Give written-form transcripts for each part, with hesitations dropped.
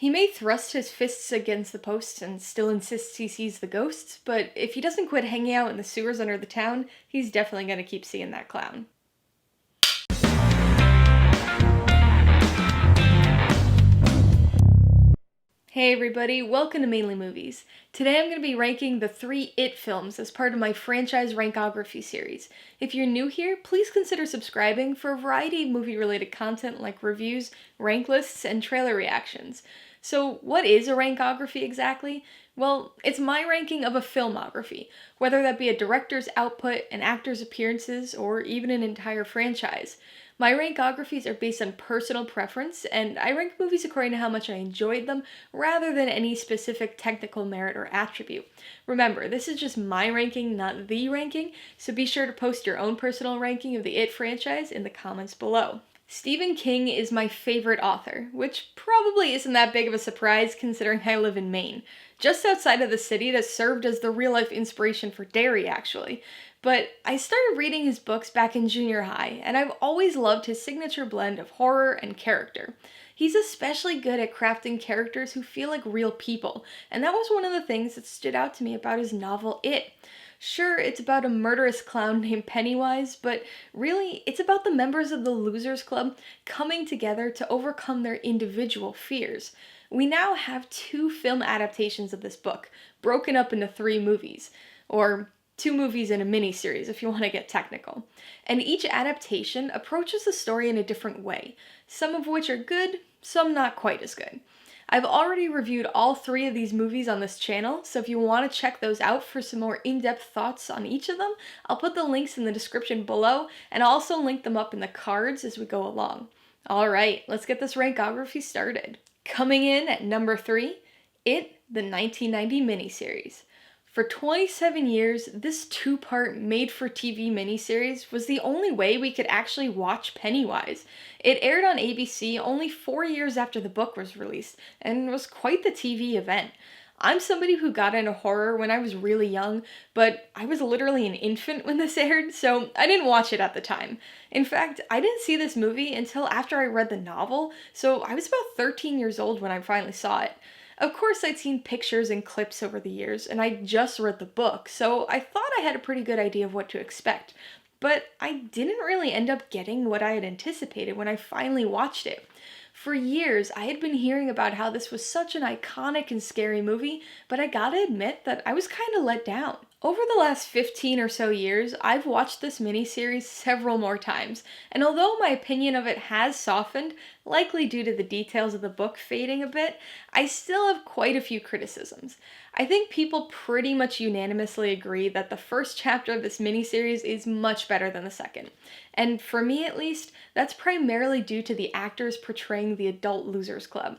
He may thrust his fists against the posts and still insists he sees the ghosts, but if he doesn't quit hanging out in the sewers under the town, he's definitely gonna keep seeing that clown. Hey everybody, welcome to Mainely Movies. Today I'm going to be ranking the 3 It films as part of my franchise Rankography series. If you're new here, please consider subscribing for a variety of movie-related content like reviews, rank lists, and trailer reactions. So what is a rankography exactly? Well, it's my ranking of a filmography, whether that be a director's output, an actor's appearances, or even an entire franchise. My rankographies are based on personal preference, and I rank movies according to how much I enjoyed them, rather than any specific technical merit or attribute. Remember, this is just my ranking, not the ranking, so be sure to post your own personal ranking of the It franchise in the comments below. Stephen King is my favorite author, which probably isn't that big of a surprise considering I live in Maine, just outside of the city that served as the real-life inspiration for Derry, actually. But I started reading his books back in junior high, and I've always loved his signature blend of horror and character. He's especially good at crafting characters who feel like real people, and that was one of the things that stood out to me about his novel It. Sure, it's about a murderous clown named Pennywise, but really, it's about the members of the Losers Club coming together to overcome their individual fears. We now have 2 film adaptations of this book, broken up into 3 movies, or 2 movies in a miniseries if you want to get technical. And each adaptation approaches the story in a different way, some of which are good, some not quite as good. I've already reviewed all 3 of these movies on this channel, so if you want to check those out for some more in-depth thoughts on each of them, I'll put the links in the description below, and I'll also link them up in the cards as we go along. Alright, let's get this rankography started. Coming in at number 3, It, the 1990 miniseries. For 27 years, this 2-part made-for-TV miniseries was the only way we could actually watch Pennywise. It aired on ABC only 4 years after the book was released, and was quite the TV event. I'm somebody who got into horror when I was really young, but I was literally an infant when this aired, so I didn't watch it at the time. In fact, I didn't see this movie until after I read the novel, so I was about 13 years old when I finally saw it. Of course, I'd seen pictures and clips over the years, and I just read the book, so I thought I had a pretty good idea of what to expect. But I didn't really end up getting what I had anticipated when I finally watched it. For years, I had been hearing about how this was such an iconic and scary movie, but I gotta admit that I was kinda let down. Over the last 15 or so years, I've watched this miniseries several more times, and although my opinion of it has softened, likely due to the details of the book fading a bit, I still have quite a few criticisms. I think people pretty much unanimously agree that the first chapter of this miniseries is much better than the second. And for me at least, that's primarily due to the actors portraying the adult Losers Club.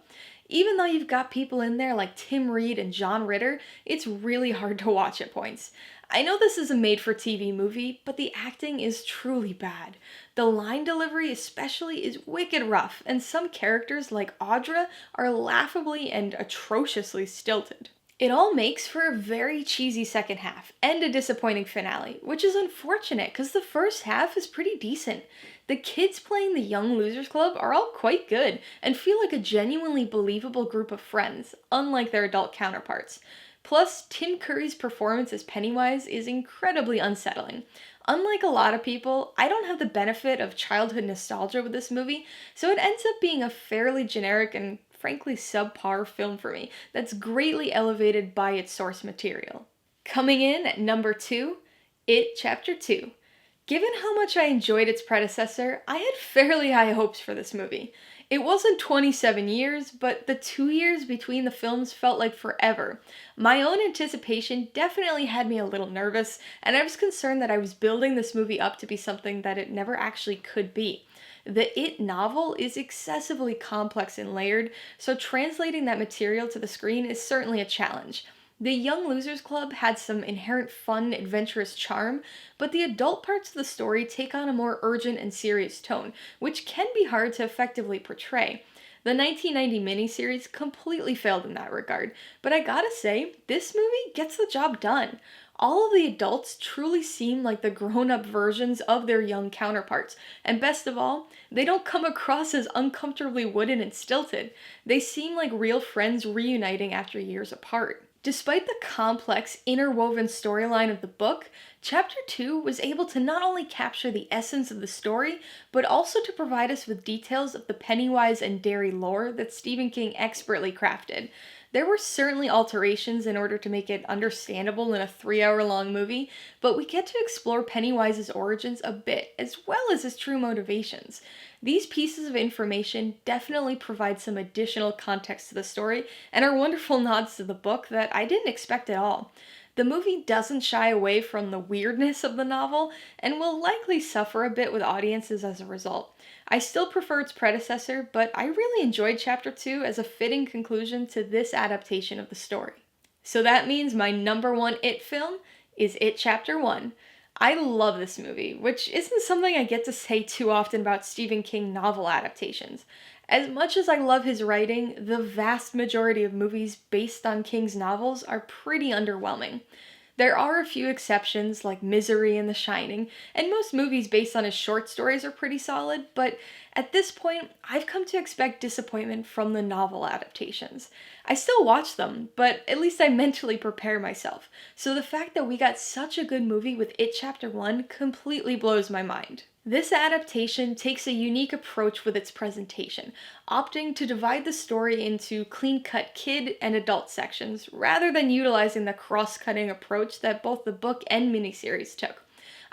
Even though you've got people in there like Tim Reed and John Ritter, it's really hard to watch at points. I know this is a made-for-TV movie, but the acting is truly bad. The line delivery especially is wicked rough, and some characters like Audra are laughably and atrociously stilted. It all makes for a very cheesy second half, and a disappointing finale, which is unfortunate because the first half is pretty decent. The kids playing the Young Losers Club are all quite good, and feel like a genuinely believable group of friends, unlike their adult counterparts. Plus, Tim Curry's performance as Pennywise is incredibly unsettling. Unlike a lot of people, I don't have the benefit of childhood nostalgia with this movie, so it ends up being a fairly generic and frankly subpar film for me that's greatly elevated by its source material. Coming in at number 2, It Chapter 2. Given how much I enjoyed its predecessor, I had fairly high hopes for this movie. It wasn't 27 years, but the 2 years between the films felt like forever. My own anticipation definitely had me a little nervous, and I was concerned that I was building this movie up to be something that it never actually could be. The It novel is excessively complex and layered, so translating that material to the screen is certainly a challenge. The Young Losers Club had some inherent fun, adventurous charm, but the adult parts of the story take on a more urgent and serious tone, which can be hard to effectively portray. The 1990 miniseries completely failed in that regard, but I gotta say, this movie gets the job done. All of the adults truly seem like the grown-up versions of their young counterparts, and best of all, they don't come across as uncomfortably wooden and stilted. They seem like real friends reuniting after years apart. Despite the complex, interwoven storyline of the book, Chapter 2 was able to not only capture the essence of the story, but also to provide us with details of the Pennywise and Derry lore that Stephen King expertly crafted. There were certainly alterations in order to make it understandable in a 3-hour-long movie, but we get to explore Pennywise's origins a bit, as well as his true motivations. These pieces of information definitely provide some additional context to the story and are wonderful nods to the book that I didn't expect at all. The movie doesn't shy away from the weirdness of the novel and will likely suffer a bit with audiences as a result. I still prefer its predecessor, but I really enjoyed Chapter 2 as a fitting conclusion to this adaptation of the story. So that means my number one It film is It Chapter 1. I love this movie, which isn't something I get to say too often about Stephen King novel adaptations. As much as I love his writing, the vast majority of movies based on King's novels are pretty underwhelming. There are a few exceptions, like Misery and The Shining, and most movies based on his short stories are pretty solid, but at this point, I've come to expect disappointment from the novel adaptations. I still watch them, but at least I mentally prepare myself, so the fact that we got such a good movie with It Chapter 1 completely blows my mind. This adaptation takes a unique approach with its presentation, opting to divide the story into clean-cut kid and adult sections, rather than utilizing the cross-cutting approach that both the book and miniseries took.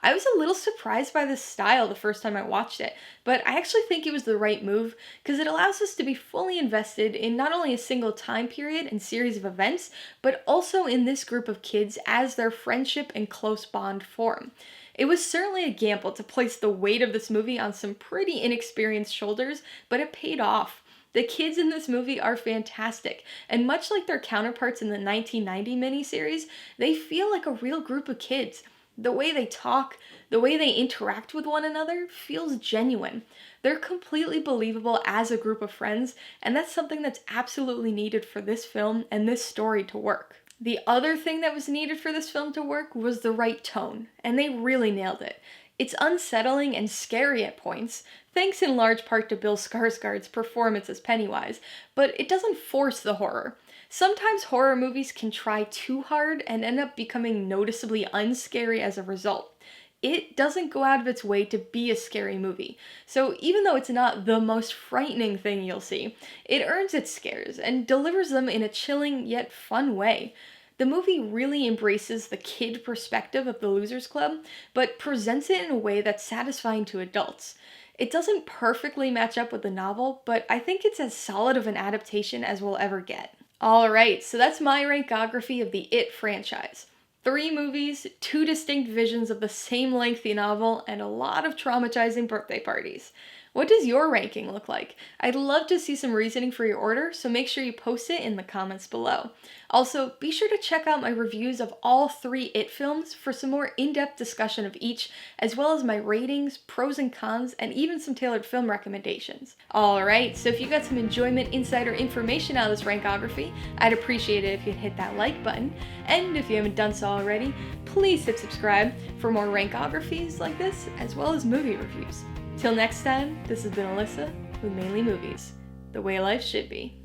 I was a little surprised by this style the first time I watched it, but I actually think it was the right move because it allows us to be fully invested in not only a single time period and series of events, but also in this group of kids as their friendship and close bond form. It was certainly a gamble to place the weight of this movie on some pretty inexperienced shoulders, but it paid off. The kids in this movie are fantastic, and much like their counterparts in the 1990 miniseries, they feel like a real group of kids. The way they talk, the way they interact with one another feels genuine. They're completely believable as a group of friends, and that's something that's absolutely needed for this film and this story to work. The other thing that was needed for this film to work was the right tone, and they really nailed it. It's unsettling and scary at points, thanks in large part to Bill Skarsgård's performance as Pennywise, but it doesn't force the horror. Sometimes horror movies can try too hard and end up becoming noticeably unscary as a result. It doesn't go out of its way to be a scary movie, so even though it's not the most frightening thing you'll see, it earns its scares and delivers them in a chilling yet fun way. The movie really embraces the kid perspective of the Losers Club, but presents it in a way that's satisfying to adults. It doesn't perfectly match up with the novel, but I think it's as solid of an adaptation as we'll ever get. Alright, so that's my rankography of the It franchise. 3 movies, 2 distinct visions of the same lengthy novel, and a lot of traumatizing birthday parties. What does your ranking look like? I'd love to see some reasoning for your order, so make sure you post it in the comments below. Also, be sure to check out my reviews of all 3 It films for some more in-depth discussion of each, as well as my ratings, pros and cons, and even some tailored film recommendations. Alright, so if you got some enjoyment, insider information out of this rankography, I'd appreciate it if you'd hit that like button, and if you haven't done so already, please hit subscribe for more rankographies like this, as well as movie reviews. Till next time, this has been Alyssa with Mainely Movies, the way life should be.